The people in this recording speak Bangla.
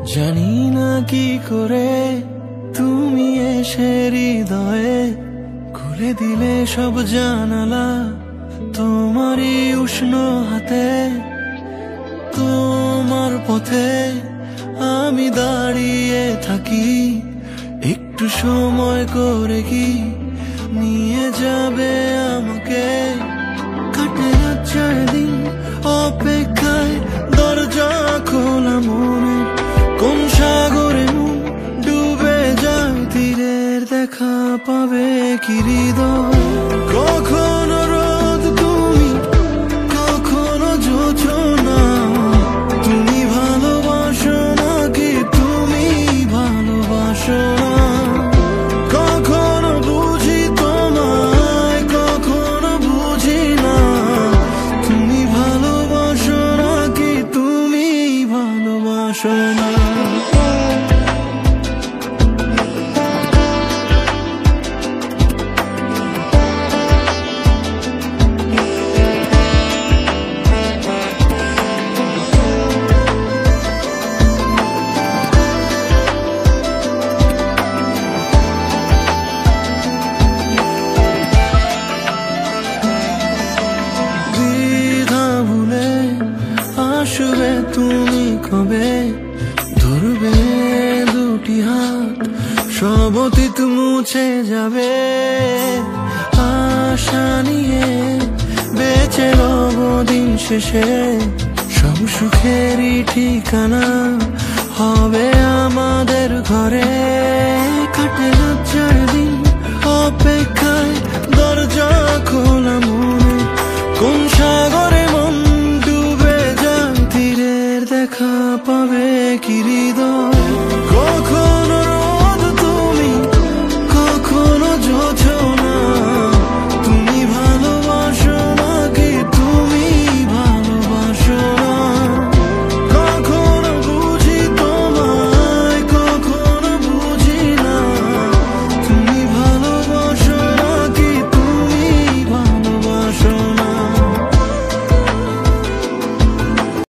জানি না কি করে তুমি এসে হৃদয়ে খুলে দিলে সব জানালা তোমারই উষ্ণ হাতে। তোমার পথে আমি দাঁড়িয়ে থাকি, একটু সময় করে কি নিয়ে যাবে আমাকে। কাটে না 4 দিন অপেক্ষায়, দরজা খোলা মনে, কোন সাগরে মন ডুবে যায়, তীরের দেখা পাবে কি হৃদয়। কখনো রোদ তুমি, কখনো জোছনা, তুমি ভালোবাসো নাকি তুমি ভালোবাসো না। কখনো বুঝি তোমায়, কখনো বুঝি না, তুমি ভালোবাসো নাকি তুমি ভালোবাসো না। আসবে তুমি কবে, ধরবে দুটি হাত, সব অতীত মুছে যাবে। আশা নিয়ে বেঁচে রব দিন শেষে, সব সুখেরই ঠিকানা হবে আমাদের ঘরে। কাটে না 4 দিন অপেক্ষায়, দরজা খোলা মনে, কোন সাগরে মন ডুবে যায়, তীরের দেখা পাবে কি হৃদয়।